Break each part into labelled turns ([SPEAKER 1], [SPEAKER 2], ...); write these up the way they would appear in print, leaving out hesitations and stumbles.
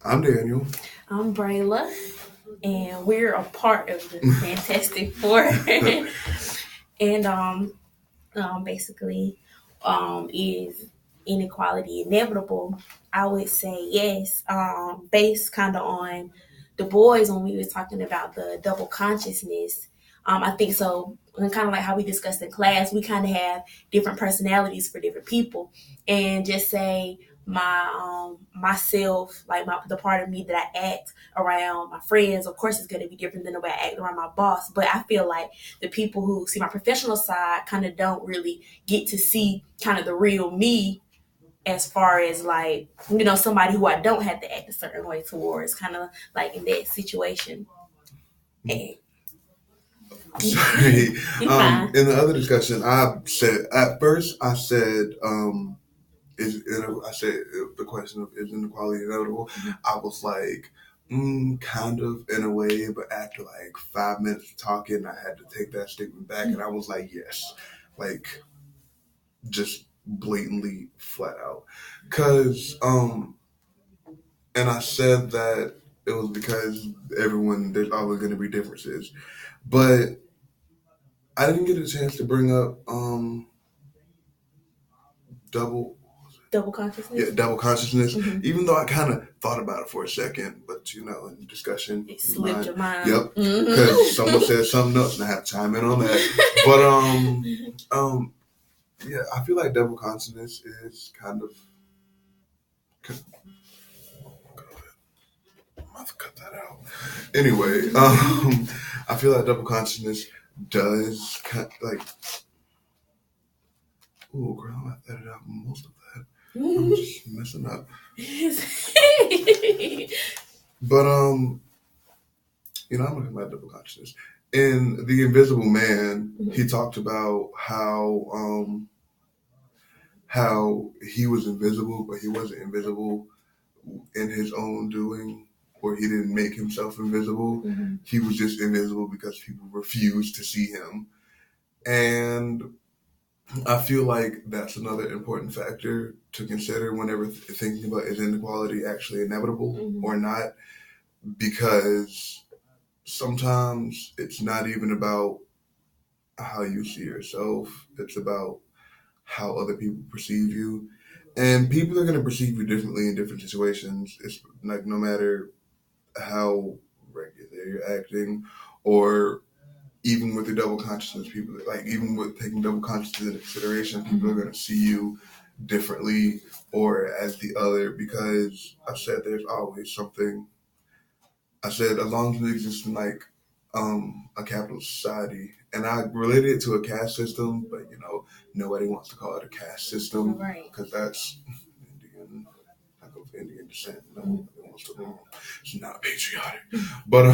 [SPEAKER 1] I'm Daniel.
[SPEAKER 2] I'm Brayla, and we're a part of the Fantastic Four. and basically, is inequality inevitable? I would say yes. Based kind of on the boys when we was talking about the double consciousness. I think so. And kind of like how we discussed in class, we kind of have different personalities for different people, and just say myself, like the part of me that I act around my friends, of course, is going to be different than the way I act around my boss. But I feel like the people who see my professional side kind of don't really get to see kind of the real me, as far as like, somebody who I don't have to act a certain way towards, kind of like in that situation. And
[SPEAKER 1] Sorry.
[SPEAKER 2] you fine.
[SPEAKER 1] In the other discussion, I said at first I said the question of is inequality inevitable. I was like, kind of in a way, but after like 5 minutes of talking, I had to take that statement back, and I was like, yes, like just blatantly flat out, cause and I said that it was because there's always going to be differences, but I didn't get a chance to bring up double
[SPEAKER 2] Double consciousness.
[SPEAKER 1] double consciousness.
[SPEAKER 2] Mm-hmm.
[SPEAKER 1] Even though I kind of thought about it for a second, but in discussion,
[SPEAKER 2] It slipped your mind.
[SPEAKER 1] Yep, because someone said something else, and I have to chime in on that. But yeah, I feel like double consciousness is kind of. I'm have to cut that out. Anyway, I feel like double consciousness does like. Oh, girl, I edited out most of that. I'm just messing up. But I'm looking at double consciousness. In The Invisible Man, he talked about how he was invisible, but he wasn't invisible in his own doing, or he didn't make himself invisible.
[SPEAKER 2] Mm-hmm.
[SPEAKER 1] He was just invisible because people refused to see him. And I feel like that's another important factor to consider whenever thinking about is inequality actually inevitable or not, because sometimes it's not even about how you see yourself, it's about how other people perceive you. And people are going to perceive you differently in different situations. It's like no matter how regular you're acting, or even with your double consciousness, people like even with taking double consciousness into consideration, people are going to see you differently or as the other, because I said there's always something. I said as long as we exist in like a capitalist society, and I related it to a caste system, but nobody wants to call it a caste system because that's Indian. I go for Indian descent. No one wants to know. It's not patriotic, but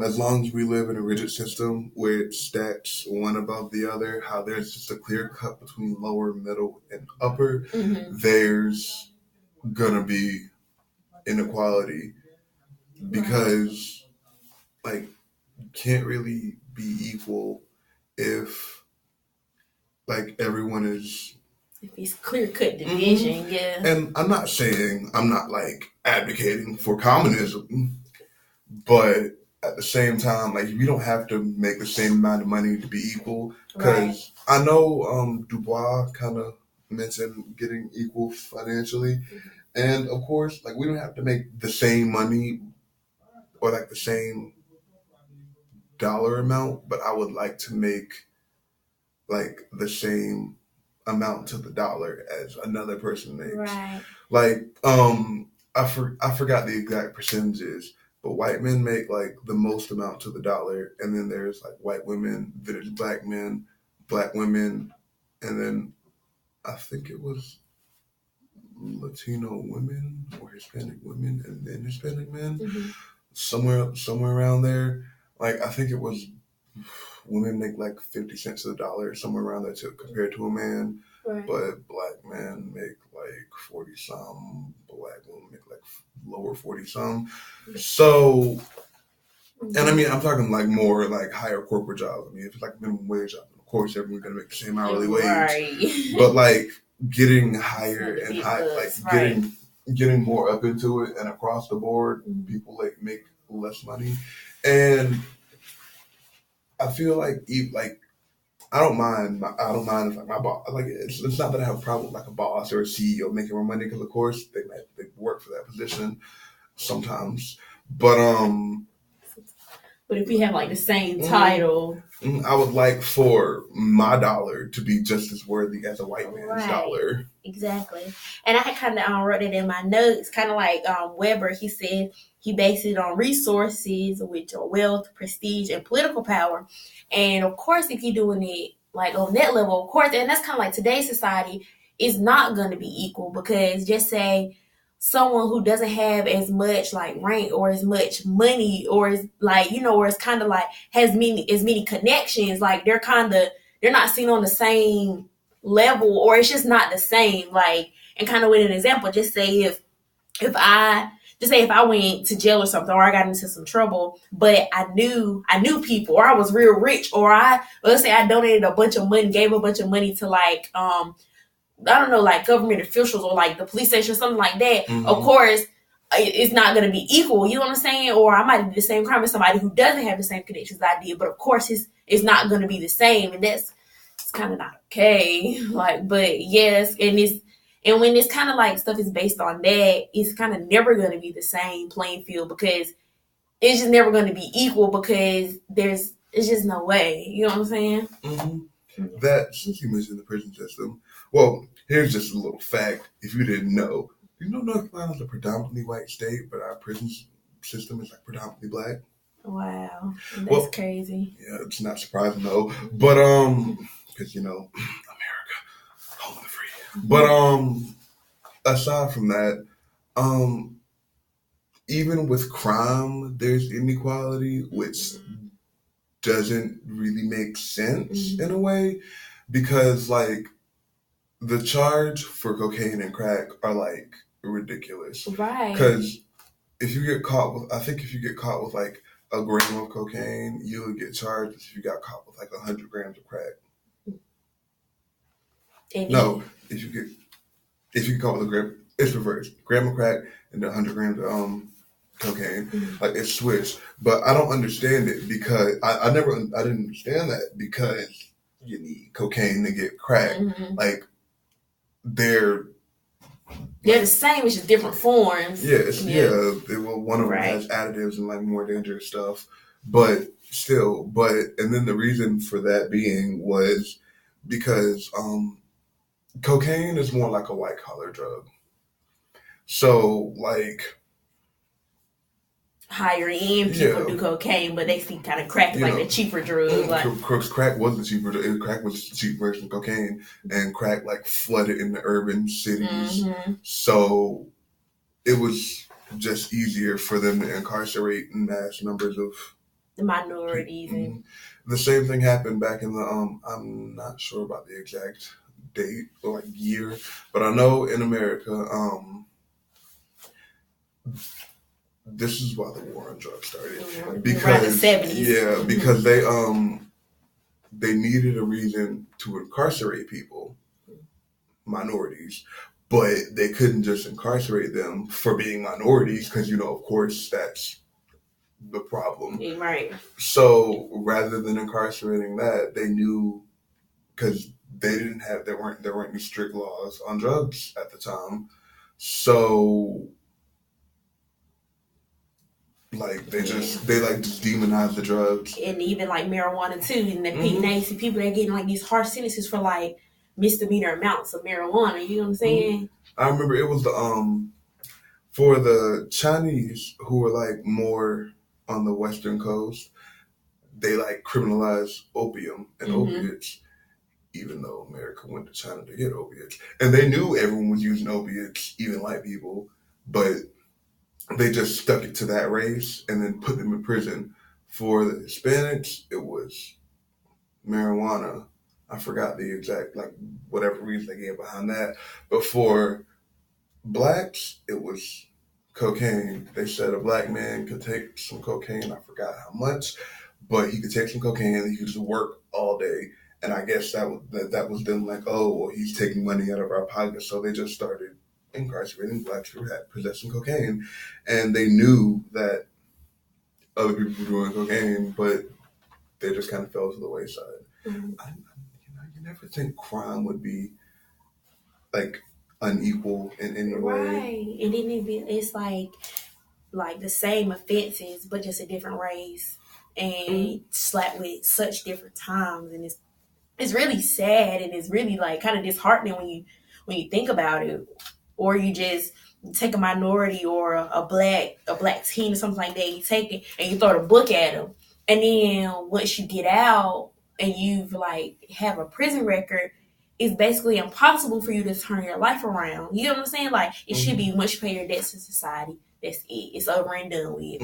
[SPEAKER 1] as long as we live in a rigid system where it stacks one above the other, how there's just a clear cut between lower, middle, and upper, there's gonna be inequality, because like can't really be equal if like everyone is.
[SPEAKER 2] If it's clear cut division, yeah.
[SPEAKER 1] And I'm not like advocating for communism, but at the same time, like we don't have to make the same amount of money to be equal. Because I know Dubois kind of mentioned getting equal financially, and of course, like we don't have to make the same money or like the same dollar amount, but I would like to make like the same amount to the dollar as another person makes.
[SPEAKER 2] Right.
[SPEAKER 1] Like I forgot the exact percentages, but white men make like the most amount to the dollar, and then there's like white women, there's black men, black women, and then I think it was Latino women or Hispanic women and then Hispanic men. Somewhere around there. Like I think it was women make like 50 cents of the dollar, somewhere around there too, compared to a man.
[SPEAKER 2] Right.
[SPEAKER 1] But black men make like 40 some, black women make like lower 40 some. So, and I mean, I'm talking like more like higher corporate jobs. I mean, if it's like minimum wage job, of course everyone's gonna make the same hourly wage.
[SPEAKER 2] Right.
[SPEAKER 1] But like getting higher and higher, like getting, getting more up into it, and across the board, people like make less money, and I feel like I don't mind if like my boss. Like it's not that I have a problem with like a boss or a CEO making more money because of course they work for that position sometimes. But
[SPEAKER 2] But if you have like the same title,
[SPEAKER 1] I would like for my dollar to be just as worthy as a white man's dollar.
[SPEAKER 2] Exactly. And I had kind of wrote it in my notes, kind of like Weber. He said he based it on resources, which are wealth, prestige, and political power. And of course, if you're doing it like on that level, of course, and that's kind of like today's society is not going to be equal because just say someone who doesn't have as much like rank or as much money or is like or it's kind of like has many connections, like they're not seen on the same level or it's just not the same, like, and kind of with an example, just say if I just say if I went to jail or something or I got into some trouble, but I knew people or I was real rich or let's say I donated a bunch of money, gave a bunch of money to like I don't know, like government officials or like the police station or something like that. Of course, it's not going to be equal. You know what I'm saying? Or I might do the same crime as somebody who doesn't have the same connections I did. But of course, it's not going to be the same, and it's kind of not okay. Like, but yes, and when it's kind of like stuff is based on that, it's kind of never going to be the same playing field because it's just never going to be equal because it's just no way. You know what I'm saying?
[SPEAKER 1] That since you mentioned the prison system, well, here's just a little fact. If you didn't know, you know North Carolina's a predominantly white state, but our prison system is like predominantly black.
[SPEAKER 2] Wow, that's crazy.
[SPEAKER 1] Yeah, it's not surprising though, but because America, home of the free. But aside from that, even with crime, there's inequality, which doesn't really make sense in a way, because like the charge for cocaine and crack are like ridiculous.
[SPEAKER 2] Right.
[SPEAKER 1] Because if you get caught with, I think if you get caught with like a gram of cocaine, you would get charged as if you got caught with like 100 grams of crack. No, if you get caught with a gram, it's reversed. Gram of crack and 100 grams of cocaine, like it's switched. But I don't understand it because I didn't understand that because you need cocaine to get crack. Like they're
[SPEAKER 2] the same, it's just different forms.
[SPEAKER 1] One of them has additives and like more dangerous stuff, but still, and then the reason for that being was because cocaine is more like a white collar drug. So like
[SPEAKER 2] higher end people do cocaine, but they see kind of crack like the cheaper drug.
[SPEAKER 1] Crack was the cheaper. Crack was the cheap version of cocaine, and crack like flooded in the urban cities. So it was just easier for them to incarcerate mass numbers of
[SPEAKER 2] the minorities. And
[SPEAKER 1] the same thing happened back in the I'm not sure about the exact date or like year, but I know in America this is why the war on drugs started. Because
[SPEAKER 2] around the 70s.
[SPEAKER 1] Because they needed a reason to incarcerate people, minorities, but they couldn't just incarcerate them for being minorities because of course that's the problem.
[SPEAKER 2] Right.
[SPEAKER 1] So rather than incarcerating that, they knew because there weren't any strict laws on drugs at the time. So like they just demonize the drugs,
[SPEAKER 2] and even like marijuana too. And now you see people that are getting like these harsh sentences for like misdemeanor amounts of marijuana. You know what I'm saying?
[SPEAKER 1] I remember it was the for the Chinese who were like more on the western coast, they like criminalized opium and opiates, even though America went to China to get opiates, and they knew everyone was using opiates, even white people, but they just stuck it to that race and then put them in prison. For the Hispanics, it was marijuana. I forgot the exact, like, whatever reason they gave behind that. But for blacks, it was cocaine. They said a black man could take some cocaine. I forgot how much, but he could take some cocaine and he could just work all day. And I guess that was them like, oh, well, he's taking money out of our pockets. So they just started incarcerating blacks for possessing cocaine, and they knew that other people were doing cocaine, but they just kind of fell to the wayside. You never think crime would be like unequal in any way.
[SPEAKER 2] Right. And then it's like the same offenses, but just a different race, and slapped with such different times, and it's really sad, and it's really like kind of disheartening when you think about it, or you just take a minority or a black teen or something like that, you take it and you throw the book at them, and then once you get out and you've like have a prison record, it's basically impossible for you to turn your life around. You know what I'm saying? Like it should be much pay your debts to society. That's it. It's over and done with.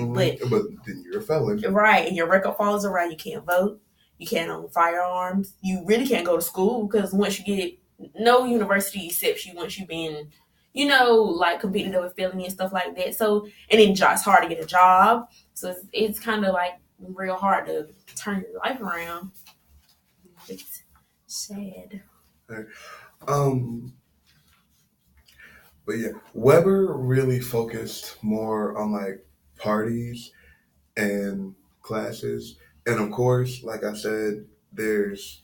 [SPEAKER 1] But then you're a felon,
[SPEAKER 2] right? And your record falls around. You can't vote. You can't own firearms. You really can't go to school because once you get no university accepts you once you've been, like convicted of a felony and stuff like that. So and then it's hard to get a job. So it's kind of like real hard to turn your life around. It's sad.
[SPEAKER 1] Right. But yeah, Weber really focused more on like parties and classes, and of course, like I said, there's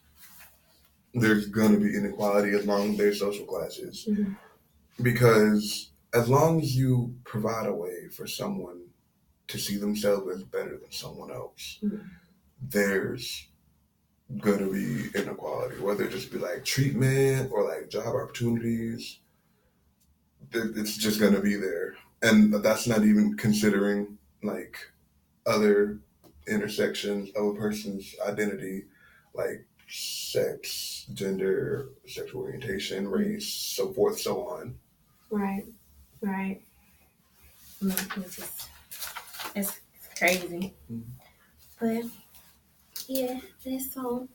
[SPEAKER 1] gonna be inequality as long as there's social classes, because as long as you provide a way for someone to see themselves as better than someone else, there's gonna be inequality, whether it just be like treatment or like job opportunities. It's just gonna be there, and that's not even considering like other intersections of a person's identity, like sex, gender, sexual orientation, race, so forth, so on.
[SPEAKER 2] Right. It's crazy. But yeah, that's all.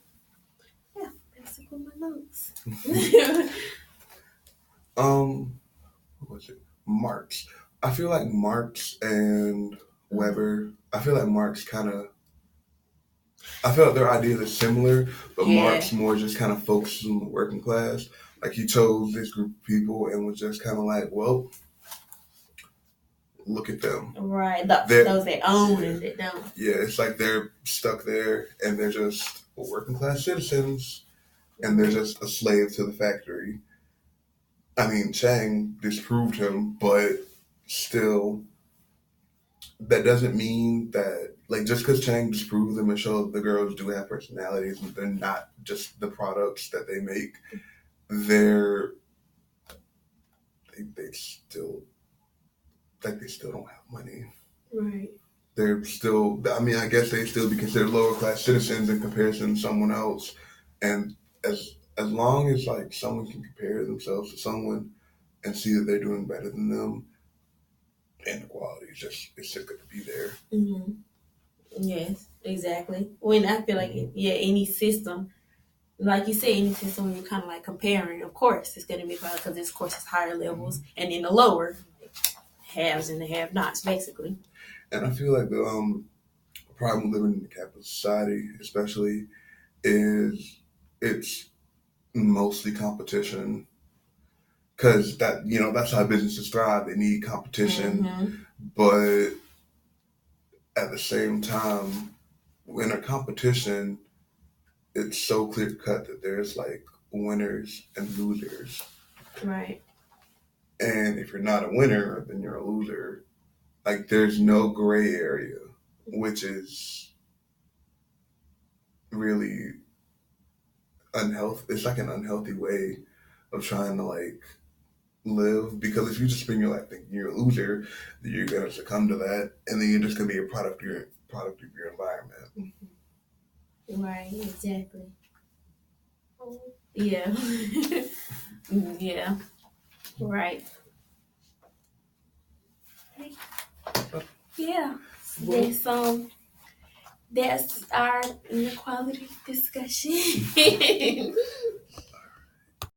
[SPEAKER 2] Yeah, that's all my notes.
[SPEAKER 1] What was it? Marx. I feel like Marx and Weber. I feel like their ideas are similar, but Marx more just kind of focuses on the working class. Like he chose this group of people and was just kind of like, well, look at them.
[SPEAKER 2] Right, those that own and that don't.
[SPEAKER 1] Yeah, it's like they're stuck there and they're just working class citizens and they're just a slave to the factory. I mean, Chang disproved him, but still, that doesn't mean that, like, just because Chang disproved them and showed the girls do have personalities and they're not just the products that they make, they still don't have money.
[SPEAKER 2] Right.
[SPEAKER 1] They're still, I mean, I guess they'd still be considered lower class citizens in comparison to someone else. And as long as like someone can compare themselves to someone and see that they're doing better than them, inequality it's just going to be there.
[SPEAKER 2] Yes, exactly. When I feel like any system, like you said, any system you're kind of like comparing, of course it's going to be hard because this course is higher levels, and then the lower haves and the have-nots, basically.
[SPEAKER 1] And I feel like the problem living in the capitalist society, especially, is it's mostly competition. Because that's how businesses thrive. They need competition, but at the same time, in a competition, it's so clear cut that there's like winners and losers.
[SPEAKER 2] Right.
[SPEAKER 1] And if you're not a winner, then you're a loser. Like there's no gray area, which is really unhealthy. It's like an unhealthy way of trying to like live, because if you just spend your life thinking you're a loser, then you're gonna succumb to that, and then you're just gonna be a product of your environment.
[SPEAKER 2] Right, exactly. Yeah. Yeah. Right. Yeah. That's our inequality discussion.